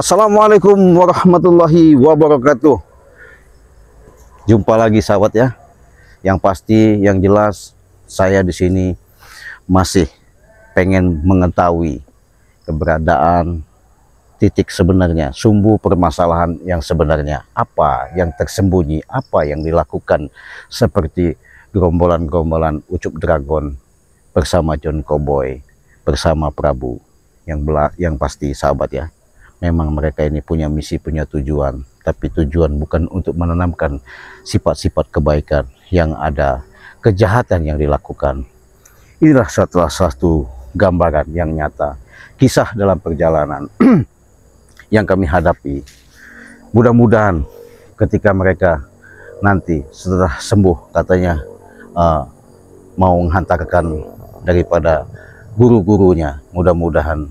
Assalamualaikum warahmatullahi wabarakatuh. Jumpa lagi sahabat ya. Yang pasti, yang jelas, saya di sini masih pengen mengetahui keberadaan titik sebenarnya, sumber permasalahan yang sebenarnya, apa yang tersembunyi, apa yang dilakukan seperti gerombolan-gerombolan Ucup Dragon bersama John Cowboy, bersama Prabu. Yang pasti sahabat ya, memang mereka ini punya misi, punya tujuan, tapi tujuan bukan untuk menanamkan sifat-sifat kebaikan, yang ada kejahatan yang dilakukan. Inilah salah satu gambaran yang nyata, kisah dalam perjalanan yang kami hadapi. Mudah-mudahan ketika mereka nanti setelah sembuh, katanya mau menghantarkan daripada guru-gurunya, mudah-mudahan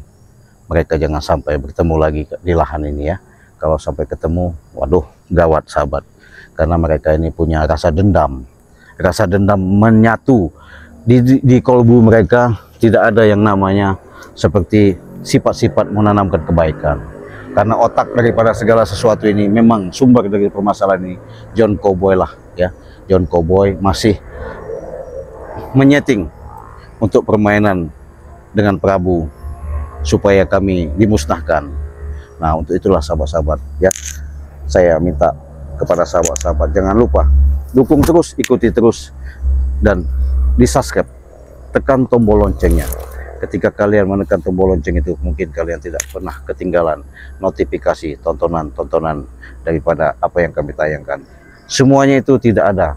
mereka jangan sampai bertemu lagi di lahan ini ya. Kalau sampai ketemu, waduh gawat sahabat, karena mereka ini punya rasa dendam menyatu di kolbu mereka. Tidak ada yang namanya seperti sifat-sifat menanamkan kebaikan, karena otak daripada segala sesuatu ini memang sumber dari permasalahan ini John Cowboy lah ya. John Cowboy masih menyeting untuk permainan dengan Prabu supaya kami dimusnahkan. Nah, untuk itulah sahabat-sahabat ya, saya minta kepada sahabat-sahabat jangan lupa dukung terus, ikuti terus, dan di subscribe, tekan tombol loncengnya. Ketika kalian menekan tombol lonceng itu, mungkin kalian tidak pernah ketinggalan notifikasi tontonan-tontonan daripada apa yang kami tayangkan. Semuanya itu tidak ada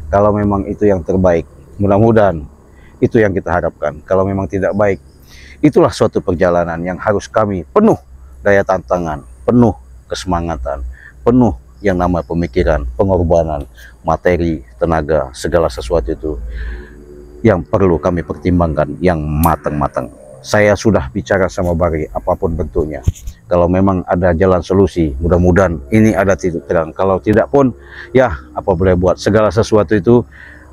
kalau memang itu yang terbaik. Mudah-mudahan itu yang kita harapkan. Kalau memang tidak baik, itulah suatu perjalanan yang harus kami penuh daya tantangan, penuh kesemangatan, penuh yang nama pemikiran, pengorbanan, materi, tenaga, segala sesuatu itu yang perlu kami pertimbangkan yang matang-matang. Saya sudah bicara sama Bari, apapun bentuknya. Kalau memang ada jalan solusi, mudah-mudahan ini ada titik terang. Kalau tidak pun, ya apa boleh buat. Segala sesuatu itu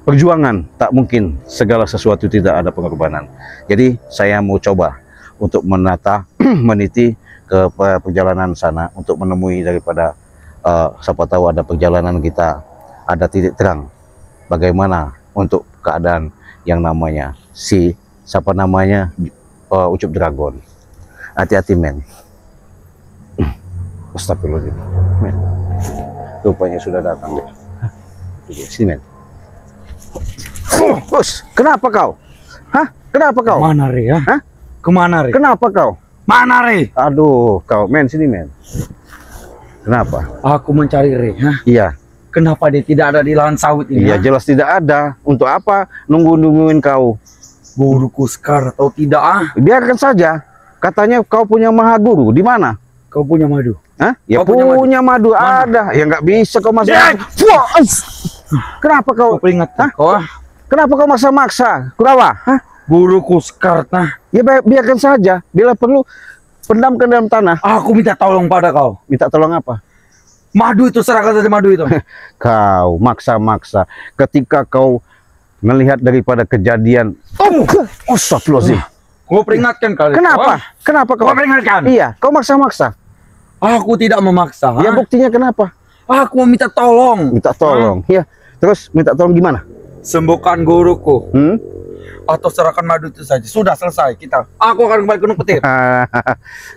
perjuangan, tak mungkin segala sesuatu tidak ada pengorbanan. Jadi saya mau coba untuk meniti ke perjalanan sana, untuk menemui daripada siapa tahu ada perjalanan kita, ada titik terang bagaimana untuk keadaan yang namanya siapa namanya Ucup Dragon. Hati-hati men. Astagfirullahaladzim men. Rupanya sudah datang deh. Sini men. Bos, kenapa kau? Hah? Kenapa kau? Mana Re ya? Hah? Kemana Re? Kenapa kau? Mana Re? Aduh, kau men, sini men. Kenapa? Aku mencari Re. Hah? Iya. Kenapa dia tidak ada di lahan sawit ini? Iya, hah? jelas tidak ada. Untuk apa nungguin kau? Guruku Sekar atau tidak? Biarkan saja. Katanya kau punya maha guru. Di mana? Kau punya madu? Hah? Ya Kau punya madu Mana? ada. Ya nggak bisa kau masuk. Kenapa kau? Kau peringatkan kau? Kenapa kau maksa-maksa? Kurawa? Hah? Guruku Sekar, nah. Ya biarkan saja. Bila perlu pendamkan dalam tanah. Aku minta tolong pada kau. Minta tolong apa? Madu itu, serahkan saja madu itu. Kau maksa-maksa. Ketika kau melihat daripada kejadian. Astagfirullahaladzim. Kau peringatkan kali. Kenapa? Kenapa kau? Kau peringatkan? Iya, kau maksa-maksa. Aku tidak memaksa. Ya buktinya kenapa? Aku meminta tolong. Minta tolong. Ya. Terus minta tolong gimana? Sembuhkan guruku. Atau serahkan madu itu saja. Sudah selesai kita. Aku akan kembali ke Gunung Petir.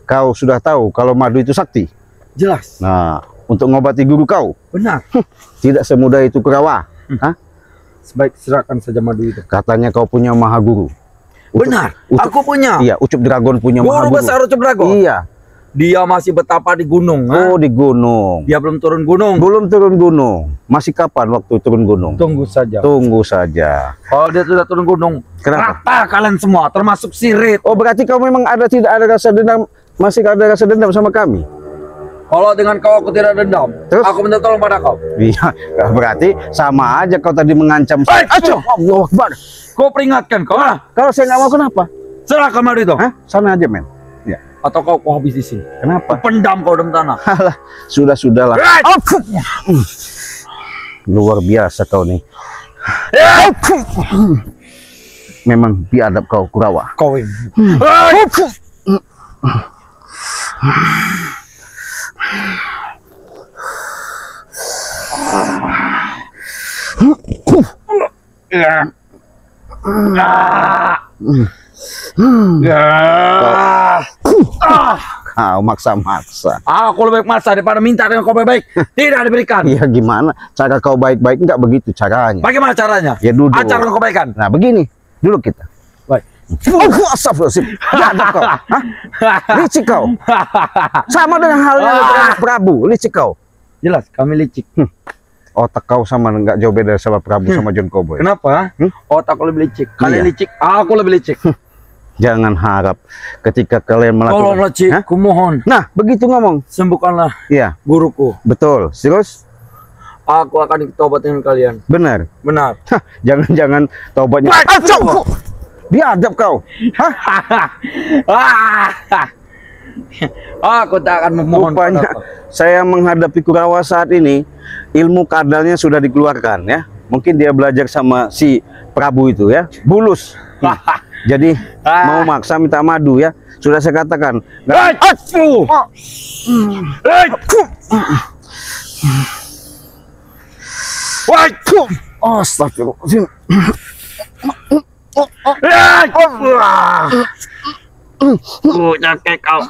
Kau sudah tahu kalau madu itu sakti. Jelas. Nah, untuk mengobati guru kau. Benar. Tidak semudah itu Kurawa. Hah? Sebaik serahkan saja madu itu. Katanya kau punya maha guru. Benar. Aku punya. Iya, Ucup Dragon punya maha Guru guru. besar Ucup Dragon. Iya. Dia masih betapa di gunung. Oh, di gunung. Dia belum turun gunung. Belum turun gunung. Masih kapan waktu turun gunung? Tunggu saja. Tunggu saja. Kalau dia sudah turun gunung, Kenapa? rata kalian semua, termasuk si Red. Oh, berarti kau memang tidak ada rasa dendam, masih ada rasa dendam sama kami? Kalau dengan kau aku tidak dendam, Terus? aku minta tolong pada kau. Iya, berarti sama aja kau tadi mengancam saya. Aduh, Allahu Akbar. Kau peringatkan kau. Kalau saya nggak mau kenapa? Serahkan madu itu. Hah? Sana aja men. Ya. Atau kau habis di sini. Kenapa? Pendam kau dalam tanah. Halah, sudahlah. Luar biasa kau nih. Memang biadab kau Kurawa. Kau ini. Kau maksa-maksa. Aku lebih maksa daripada minta dengan kau baik-baik. Tidak diberikan. Ya gimana? Cara kau baik-baik enggak begitu caranya. Bagaimana caranya? Ya duduk. Acara kebaikan. Nah begini, dulu kita. Baik. Oh, astagfirullahaladzim. Jadab kau. Hah? Licik kau. Sama dengan halnya dengan Prabu, licik kau. Jelas, kami licik. Otak kau sama enggak jauh beda sama Prabu sama John Cowboy. Kenapa? Otak aku lebih licik. Kalian Iya. licik, aku lebih licik. Jangan harap ketika kalian melakukan. Tolonglah, Cik. Hah? Kumohon. Nah, begitu ngomong. Sembuhkanlah Iya, guruku. betul. Terus Aku akan ditobat dengan kalian. benar. Benar. Hah, jangan-jangan taubatnya. Acau! Biadab kau. Hah? Aku tak akan memohon Rupanya padamu. saya menghadapi Kurawa saat ini, ilmu kadalnya sudah dikeluarkan ya. Mungkin dia belajar sama si Prabu itu ya, bulus. Jadi mau maksa minta madu ya. Sudah saya katakan. Astagfirullahaladzim. Nyakek kau.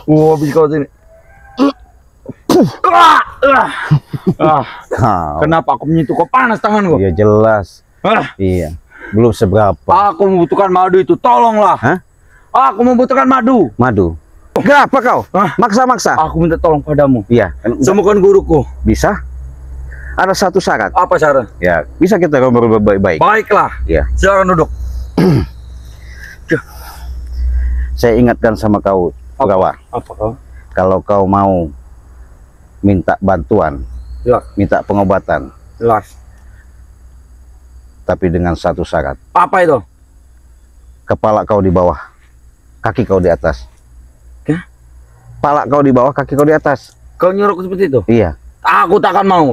Habis kau sini. Kau. Kenapa aku menyentuh kau panas tanganku? Ya jelas. Iya. Belum seberapa. Aku membutuhkan madu itu, tolonglah. Hah? Aku membutuhkan madu. Madu. Kenapa kau? Hah? Maksa-maksa. Aku minta tolong padamu. Iya. Kan Sembuhkan guruku. bisa. Ada satu syarat. Apa syarat? Ya, bisa kita ngobrol baik-baik. Baiklah. Ya. Silakan duduk. Saya ingatkan sama kau, Kurawa. Apa kau? Kalau kau mau minta bantuan, Jelas. minta pengobatan, Jelas. tapi dengan satu syarat. Apa itu? Kepala kau di bawah, kaki kau di atas. Hah? Kepala kau di bawah, kaki kau di atas. Kau nyuruhku seperti itu? Iya. Aku tak akan mau.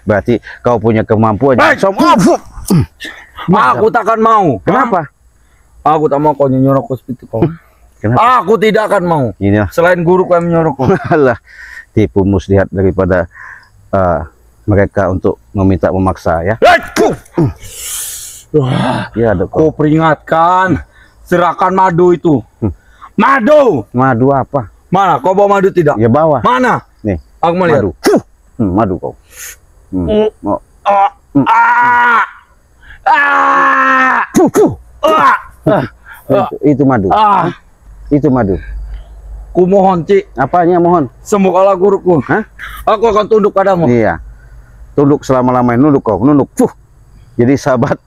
Berarti kau punya kemampuan. Hei! Aku tak akan mau. Kenapa? Aku tak mau kau nyuruhku seperti itu. Kenapa? Aku tidak akan mau. Inilah. Selain guruku yang menyuruhku. Alah, tipu muslihat daripada mereka untuk meminta memaksa ya. Ya ada Kau kok. peringatkan. Serahkan madu itu. Madu. Madu apa? Mana? Kau bawa madu tidak? Ya bawa. Mana? Nih, Aku mau lihat. madu. Madu kau. Oh. Ah. Ah. Ah. Ah. Itu madu. Ah. Itu madu. Kumohon, Cik. Apanya mohon? Sembuhkanlah guruku. Hah? Aku akan tunduk padamu. Iya. Tunduk selama-lamanya, nunduk kau, nunduk. Jadi sahabat,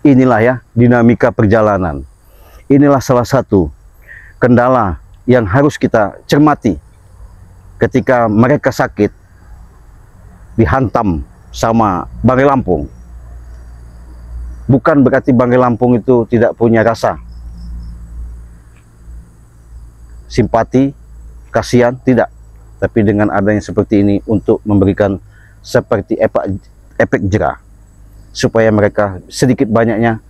inilah ya dinamika perjalanan. Inilah salah satu kendala yang harus kita cermati ketika mereka sakit dihantam sama Banggai Lampung. Bukan berarti Banggai Lampung itu tidak punya rasa simpati, kasihan, tidak. Tapi dengan adanya seperti ini untuk memberikan seperti efek jera supaya mereka sedikit banyaknya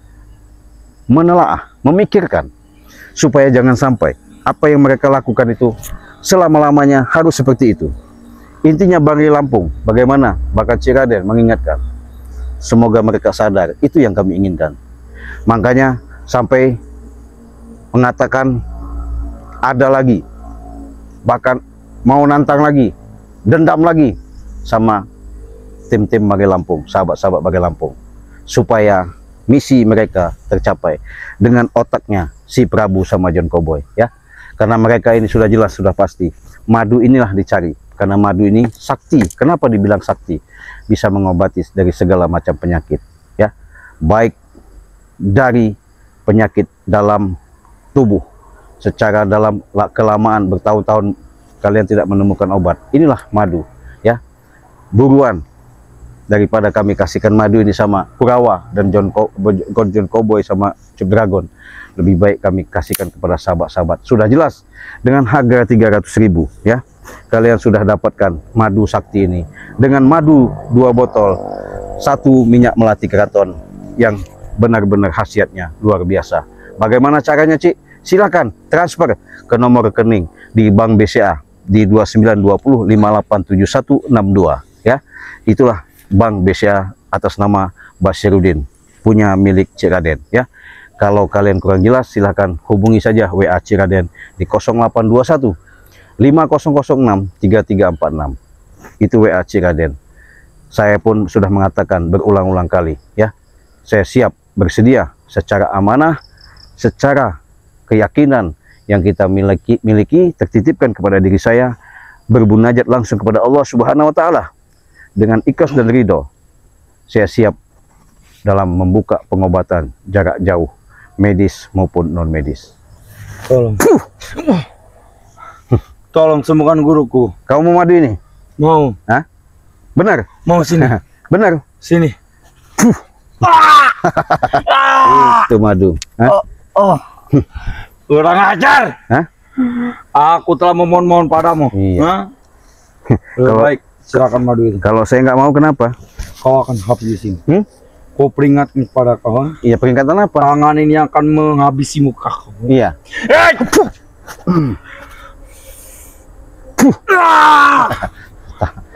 menelaah, memikirkan supaya jangan sampai apa yang mereka lakukan itu selama-lamanya harus seperti itu. Intinya Banggai Lampung, bagaimana Bakar Cik Raden mengingatkan, semoga mereka sadar, itu yang kami inginkan. Makanya sampai mengatakan ada lagi, bahkan mau nantang lagi, dendam lagi sama tim-tim Banggai Lampung, sahabat-sahabat Banggai Lampung, supaya misi mereka tercapai dengan otaknya si Prabu sama John Cowboy ya. Karena mereka ini sudah jelas, sudah pasti madu inilah dicari, karena madu ini sakti. Kenapa dibilang sakti? Bisa mengobati dari segala macam penyakit ya, baik dari penyakit dalam tubuh, secara dalam kelamaan bertahun-tahun kalian tidak menemukan obat, inilah madu ya. Buruan, daripada kami kasihkan madu ini sama Kurawa dan John Cowboy sama Cip Dragon, lebih baik kami kasihkan kepada sahabat-sahabat. Sudah jelas dengan harga 300.000 ya, kalian sudah dapatkan madu sakti ini dengan madu 2 botol, 1 minyak melati keraton yang benar-benar khasiatnya luar biasa. Bagaimana caranya, Cik? Silakan transfer ke nomor rekening di Bank BCA di 2920587162 ya. Itulah Bank BCA atas nama Basyirudin, punya milik Ciraden ya. Kalau kalian kurang jelas silahkan hubungi saja WA Ciraden di 0821 5006 3346. Itu WA Ciraden. Saya pun sudah mengatakan berulang-ulang kali ya, saya siap bersedia secara amanah, secara keyakinan yang kita miliki tertitipkan kepada diri saya, berbunajat langsung kepada Allah Subhanahu wa Ta'ala dengan ikhlas dan ridho. Saya siap dalam membuka pengobatan jarak jauh, medis maupun non medis. Tolong sembuhkan guruku. Kamu mau madu ini? Mau. Hah? Benar? Mau sini. Benar? Sini. Itu madu. Hah? Kurang ajar. Hah? Aku telah memohon-mohon padamu. Iya. Hah? Baik, silakan madu itu. Kalau saya nggak mau, kenapa? Kau akan habisi. Hmm? Kau peringatkan kepada kau. Iya, peringatan apa? Tangan ini akan menghabisi muka kau. Iya.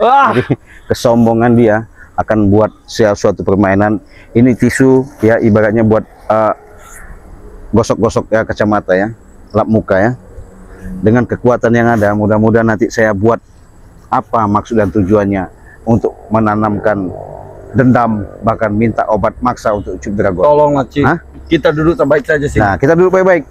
Jadi kesombongan dia akan buat suatu permainan. Ini tisu ya, ibaratnya buat gosok-gosok ya kacamata ya, lap muka ya. Dengan kekuatan yang ada, mudah-mudahan nanti saya buat apa maksud dan tujuannya untuk menanamkan dendam, bahkan minta obat maksa untuk Ucup Dragon. Tolonglah, Ci. Hah? Kita duduk terbaik saja sih. Nah, kita duduk baik-baik.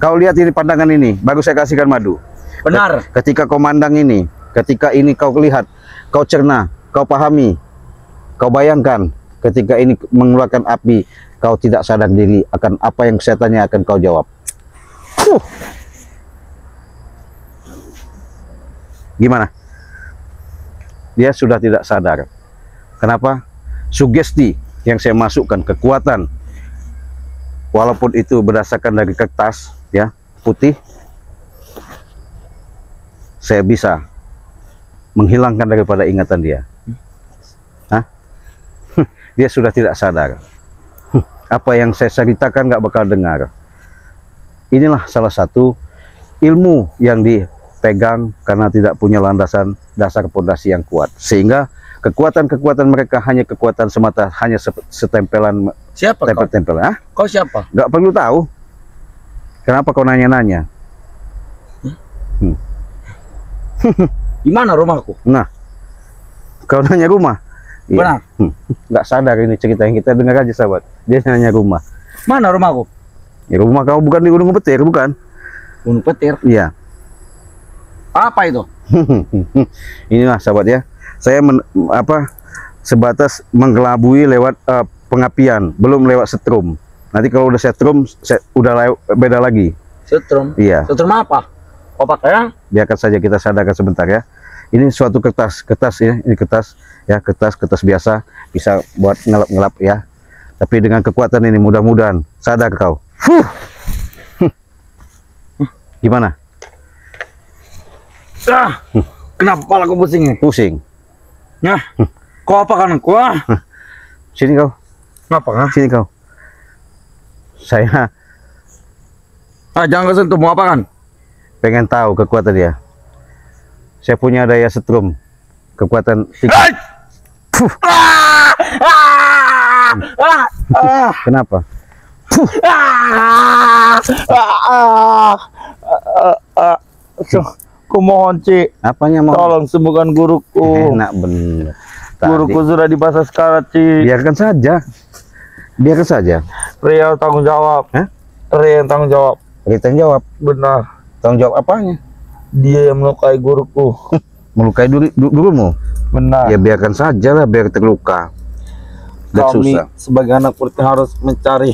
Kau lihat ini pandangan ini, baru saya kasihkan madu. Benar. Ketika kau mandang ini, ketika ini kau lihat, kau cerna, kau pahami, kau bayangkan, ketika ini mengeluarkan api, kau tidak sadar diri akan apa yang saya tanya akan kau jawab. Gimana? Dia sudah tidak sadar. Kenapa? Sugesti yang saya masukkan, kekuatan, walaupun itu berdasarkan dari kertas ya putih, saya bisa menghilangkan daripada ingatan dia. Hah? Dia sudah tidak sadar. Apa yang saya ceritakan nggak bakal dengar. Inilah salah satu ilmu yang dipegang karena tidak punya landasan dasar pondasi yang kuat, sehingga kekuatan-kekuatan mereka hanya kekuatan semata, hanya setempelan. Siapa kau? Tempel-tempel. Ah? Kau siapa? Nggak perlu tahu. Kenapa kau nanya-nanya? Di mana rumahku? Nah, kau nanya rumah. Benar. Nggak sadar ini cerita yang kita dengar aja, sahabat. Dia nanya rumah. Mana rumahku? Ya, rumah kau bukan di Gunung Petir, bukan? Gunung Petir. Iya. Apa itu? Inilah sahabat ya. Saya sebatas menggelabui lewat pengapian, belum lewat setrum. Nanti kalau udah setrum, udah beda lagi. Setrum. Iya. Setrum apa? Opak ya? Biarkan saja kita sadarkan sebentar ya. Ini suatu kertas ya, ini kertas ya, kertas biasa, bisa buat ngelap-ngelap ya. Tapi dengan kekuatan ini mudah-mudahan sadar kau. Gimana? Kenapa kepala aku pusing? Pusing. Ya. Kau apa kan aku? Sini kau. Kenapa? Sini kau. Saya Jangan kesentuh, mau apa kan? pengen tahu kekuatan dia. Saya punya daya setrum, kekuatan Kenapa? Kumohon, Ci. Apanya mau? Tolong sembuhkan guruku. Enak bener. Guruku sudah dibasah sekarat, Ci. Biarkan saja. Biarkan saja. Ria tanggung jawab. Hah? Ria yang tanggung jawab. Kita jawab. Benar. Tanggung jawab apanya? Dia yang melukai guruku. Melukai gurumu? Benar. Ya biarkan saja lah, biar terluka. Dan Kami susah. sebagai anak putih harus mencari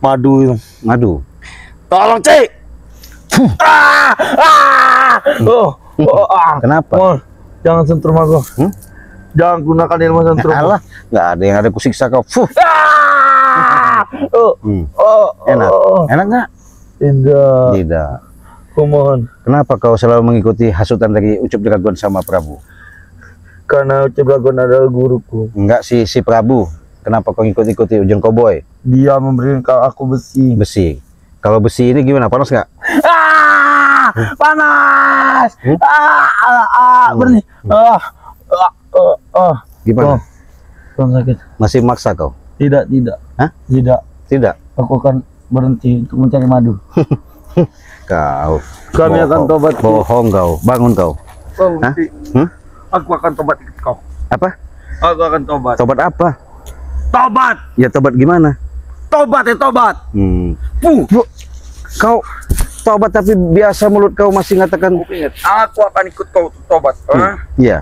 madu. Madu. Tolong, Ci. Kenapa? Jangan sentrum aku. Jangan gunakan ilmu sentrum. Alah, nggak ada yang ada kusiksa kau. Enak. Enak nggak? Tidak. Tidak. Kumohon. Kenapa kau selalu mengikuti hasutan dari Ucup Dragon sama Prabu? Karena Ucup Dragon adalah guruku. Enggak, si Prabu. Kenapa kau ikut-ikuti Ujung Koboi? Dia memberikan aku besi. Besi. Kalau besi ini gimana? Panas nggak? Panas. Berhenti. Gimana? Kurang sakit. Masih maksa kau? Tidak, tidak. Hah? Tidak. Tidak. Aku akan berhenti untuk mencari madu. Kau. Kami akan tobat. Bohong kau. Bangun kau. Hah? Aku akan tobat ikut kau. Apa? Aku akan tobat. Tobat apa? Tobat. Ya tobat gimana? Tobat ya tobat. Kau tobat tapi biasa mulut kau masih ngatakan. Aku akan ikut kau untuk tobat. Iya.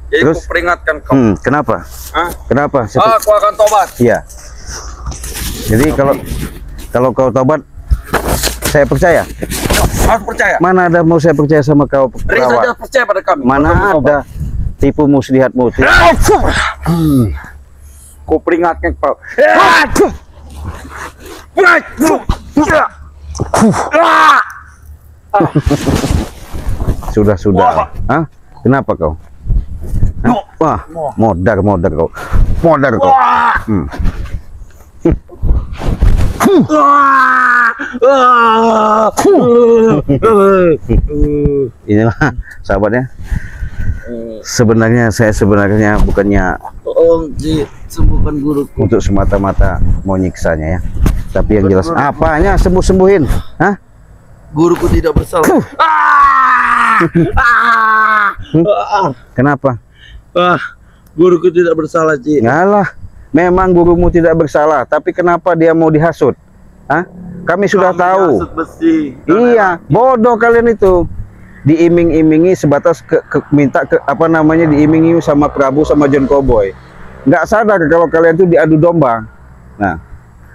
Jadi Terus? aku peringatkan kau. Kenapa? Hah? Kenapa? Aku akan tobat. Iya. Jadi kalau kau tobat, saya percaya. Harus percaya. Mana ada mau saya percaya sama kau? Risa perawat? jangan percaya pada kami. Mana Kami tobat. ada tipu muslihatmu? Ku peringatkan kau. Sudah. Hah? Kenapa kau? Hah? Wah, modar kau. Modar kau. Inilah sahabatnya. Sebenarnya saya bukannya Tolong disembuhkan guruku. untuk semata-mata mau nyiksanya ya. Tapi yang jelas apanya sembuhin? Hah? Guruku tidak bersalah. Kenapa? Guruku tidak bersalah, Ci. Ngalah. Memang gurumu tidak bersalah, tapi kenapa dia mau dihasut? Hah? Kami sudah tahu. Dihasut besi. Iya, bodoh kalian itu. Diiming-imingi sebatas diiming-imingi sama Prabu sama John Cowboy. Nggak sadar kalau kalian itu diadu domba. Nah,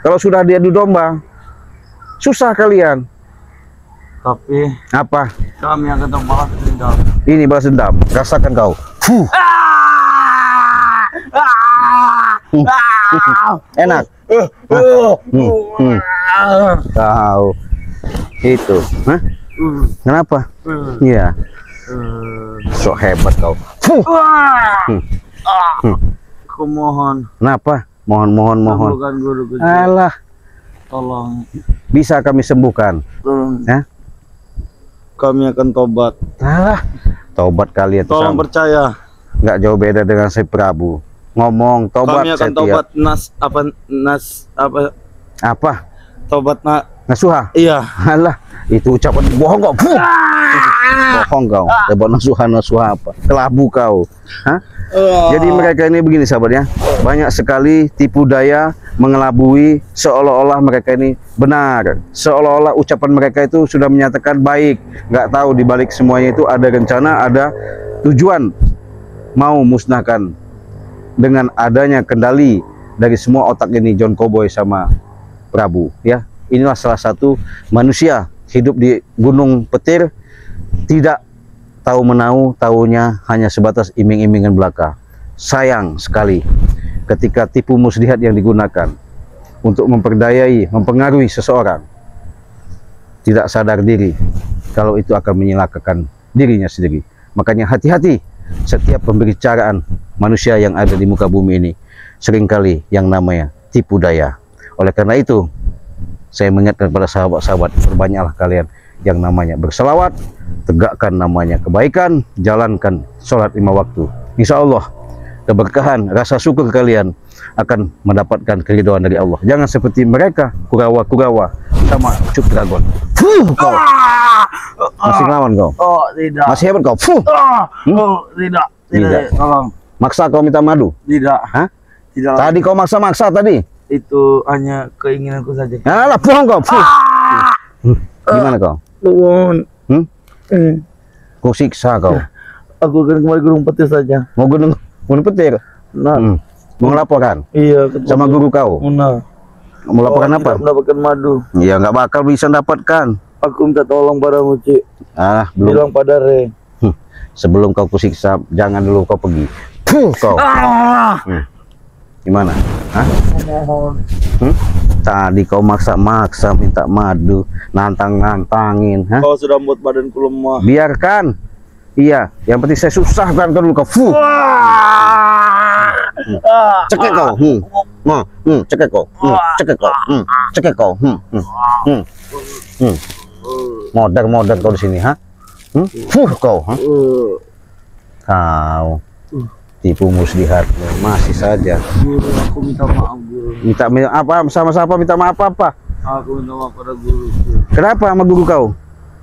kalau sudah diadu domba, susah kalian. Tapi Apa? kami akan membalas dendam. Ini balas dendam. Rasakan kau. Enak. Tahu. Itu. Hah? Kenapa? Iya. Sok hebat kau. Aku mohon. Kenapa? Mohon. Sembuhkan guruku, Ci. Alah, Tolong. bisa kami sembuhkan. Tolong. Hah? Kami akan tobat. Alah, tobat kalian tuh Tolong sama. percaya. Nggak jauh beda dengan si Prabu. Ngomong tobat Kami akan setiap. tobat Apa? tobat Nasuha? iya. Alah, itu ucapan bohong kau. Bohong kau. Tobat nasuha apa? Kelabu kau. Hah? Jadi mereka ini begini sahabatnya, banyak sekali tipu daya, mengelabui, seolah-olah mereka ini benar, seolah-olah ucapan mereka itu sudah menyatakan baik. Nggak tahu di balik semuanya itu ada rencana, ada tujuan mau musnahkan. Dengan adanya kendali dari semua otak ini John Cowboy sama Prabu ya. Inilah salah satu manusia hidup di Gunung Petir, tidak tahu menahu, tahunya hanya sebatas iming-imingan belaka. Sayang sekali ketika tipu muslihat yang digunakan untuk memperdayai, mempengaruhi seseorang, tidak sadar diri kalau itu akan menyelakakan dirinya sendiri. Makanya hati-hati setiap pembicaraan manusia yang ada di muka bumi ini, seringkali yang namanya tipu daya. Oleh karena itu, saya mengingatkan kepada sahabat-sahabat, perbanyaklah kalian yang namanya berselawat, tegakkan namanya kebaikan, jalankan sholat 5 waktu. Insya Allah keberkahan, rasa syukur kalian akan mendapatkan keridhaan dari Allah. Jangan seperti mereka, Kurawa sama Cuk Dragon. Kau masih ngelawan kau? Oh tidak. Masih hebat kau? Tidak. Tidak. Tolong. Maksa kau minta madu? Tidak. Hah? Tidak. Tadi kau maksa tadi? Itu hanya keinginanku saja. Alah, bohong kau. Gimana kau? Mohon. Kau siksa kau. Aku akan kembali Gunung Petir saja. Mau gunung petir? Nah. Mau laporkan Iya. sama guru kau? Nah. Mau laporkan apa? Tidak mendapatkan madu. Ya nggak bakal bisa dapatkan. Aku minta tolong padamu, Ci. Belum. Bilang pada Re. Sebelum kau kusiksa, jangan dulu kau pergi. Kau. Gimana? Hah? Mohon. Tadi kau maksa minta madu, nantangin. Hah? Kau sudah membuat badanku lemah. Biarkan. Iya, yang penting saya susahkan kau dulu kau. Cekek kau. Cekek kau. Cekek kau. Cekek kau. Modar kau di sini, ha? Kau, ha? Kau tipu muslihat, masih saja. Guru, aku minta maaf guru. Minta apa? Sama siapa minta maaf apa? Aku minta maaf pada guru. Kenapa sama guru kau?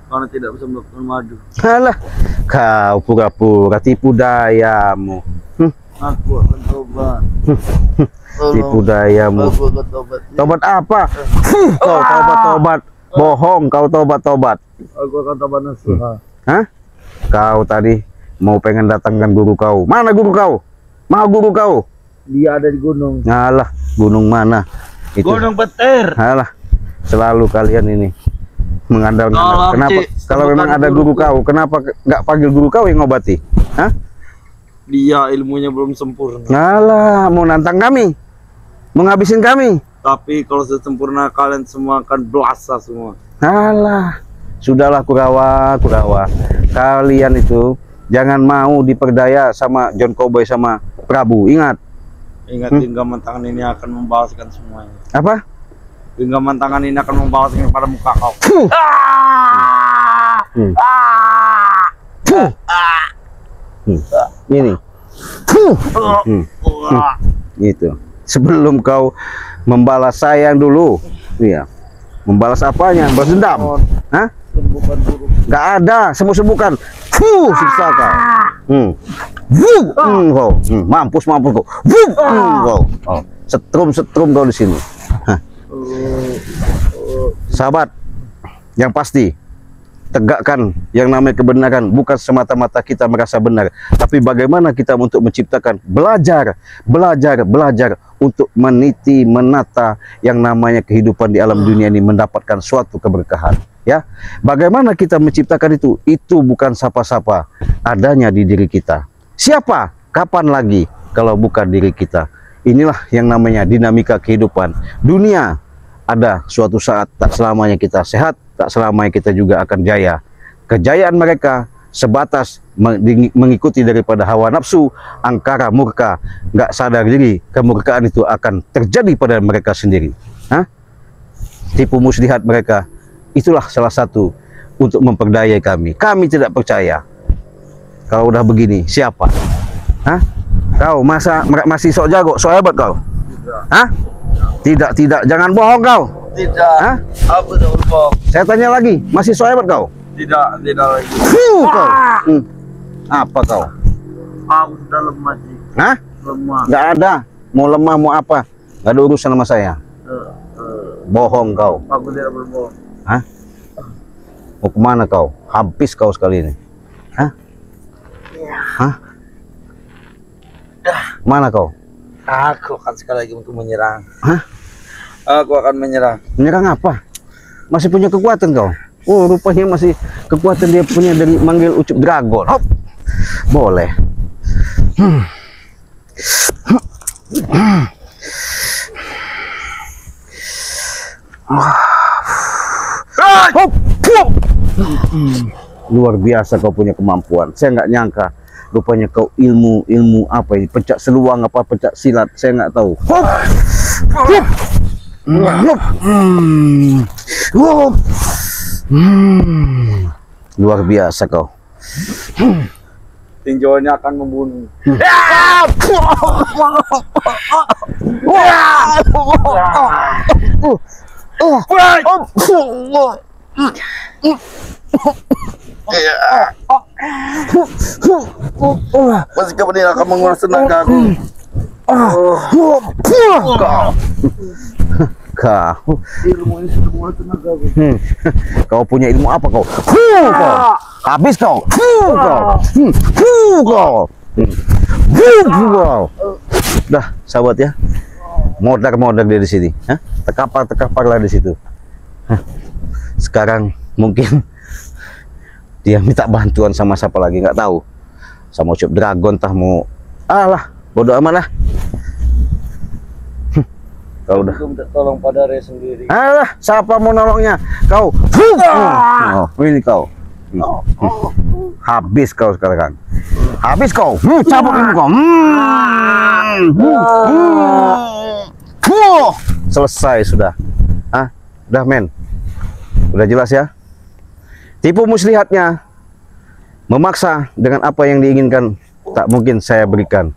Karena tidak bisa melakukan madu. Alah, kau pura-pura tipu dayamu. Aku akan tobat. Tipu dayamu. Aku akan tobat. Tobat apa? Kau tobat. Bohong, kau tobat. Aku akan tobat nasuha. Hah? Kau tadi mau pengen datangkan guru kau. Mana guru kau? Mau guru kau? Dia ada di gunung. Alah, gunung mana? Itu. Gunung Petir. Alah, selalu kalian ini mengandalkan. Kenapa? Kalau memang ada guru kau, kenapa nggak panggil guru kau yang ngobati? Hah? Dia ilmunya belum sempurna. Alah, mau nantang kami, menghabisin kami. Tapi kalau sudah sempurna kalian semua akan belasa semua. Alah, sudahlah Kurawa. Kalian itu jangan mau diperdaya sama John Cowboy sama Prabu. Ingat Genggaman tangan ini akan membalaskan semuanya. apa? Genggaman tangan ini akan membalaskan pada muka kau. Ini. Gitu. Sebelum kau membalas sayang dulu. Iya. Membalas apanya? Balas dendam. Hah? Sembuhkan guru. Gak ada, sembuh-sembuhkan. Siksa kau. Kau. Mampus kau. Kau. Oh. Setrum kau di sini. Hah. Sahabat, yang pasti tegakkan yang namanya kebenaran, bukan semata-mata kita merasa benar, tapi bagaimana kita untuk menciptakan, belajar untuk meniti, menata yang namanya kehidupan di alam dunia ini mendapatkan suatu keberkahan. Ya, bagaimana kita menciptakan itu bukan siapa-siapa, adanya di diri kita. Siapa? Kapan lagi kalau bukan diri kita? Inilah yang namanya dinamika kehidupan. Dunia ada suatu saat, tak selamanya kita sehat, tak selamanya kita juga akan jaya. Kejayaan mereka sebatas mengikuti daripada hawa nafsu, angkara, murka, nggak sadar diri, kemurkaan itu akan terjadi pada mereka sendiri. Hah? Tipu muslihat mereka, itulah salah satu untuk memperdayai kami. Kami tidak percaya. Kalau udah begini, siapa? Hah? Kau masih sok jago, sok hebat kau? Hah? Tidak, jangan bohong kau. Tidak. Hah? Aku tidak berbohong. Saya tanya lagi, masih so hebat kau? Tidak lagi. Kau. Apa kau? Aku sudah lemah sih. Hah? Lemah. Nggak ada. Mau lemah mau apa? Nggak ada urusan sama saya. Bohong kau. Aku tidak berbohong. Hah? Mau kemana kau? Habis kau sekali ini. Hah? Hah? Mana kau? Aku akan sekali lagi untuk menyerang. Hah? Aku akan menyerang. Menyerang apa? Masih punya kekuatan kau? Oh, rupanya masih kekuatan dia punya dari manggil Ucup Dragon. Hop. Boleh. Hop. Luar biasa kau punya kemampuan. Saya nggak nyangka. Rupanya kau ilmu apa ini? Pencak seluang apa pencak silat? Saya nggak tahu. Hop. Hop. Luar biasa kau. Tinjauannya akan membunuh. Masih kapan akan menguras tenaga aku? Kau. Ilmu ini sudah menguras tenaga aku. Kau punya ilmu apa kau? Habis kau. Dah, sahabat ya. Modar dia di sini. Terkapar lah di situ. Sekarang mungkin dia minta bantuan sama siapa lagi nggak tahu. Sama Ucup Dragon tah mau. Alah, bodoh amat lah. Kau udah. Aku minta tolong pada Re sendiri. Alah, siapa mau nolongnya? Kau. Ini kau. Habis kau sekarang. Habis kau. Cabut ilmu kau. Selesai sudah. Udah men. Udah jelas ya? Tipu muslihatnya memaksa dengan apa yang diinginkan, tak mungkin saya berikan.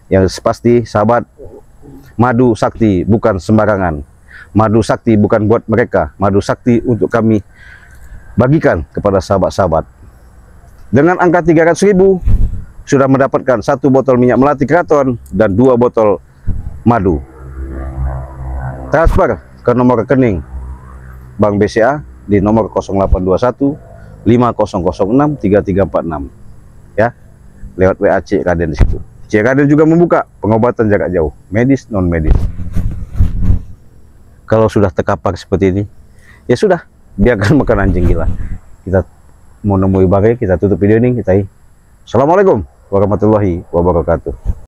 Yang pasti sahabat, madu sakti bukan sembarangan. Madu sakti bukan buat mereka, madu sakti untuk kami bagikan kepada sahabat-sahabat. Dengan angka 300.000 sudah mendapatkan 1 botol minyak melati keraton dan 2 botol madu. Transfer ke nomor rekening Bank BCA di nomor 0821 5006 3346 ya, lewat WA Cik Raden di situ. Cik Raden juga membuka pengobatan jarak jauh, medis non medis. Kalau sudah terkapar seperti ini, ya sudah, biarkan makan anjing gila. Kita mau nemui bagai, kita tutup video ini, kita Assalamualaikum warahmatullahi wabarakatuh.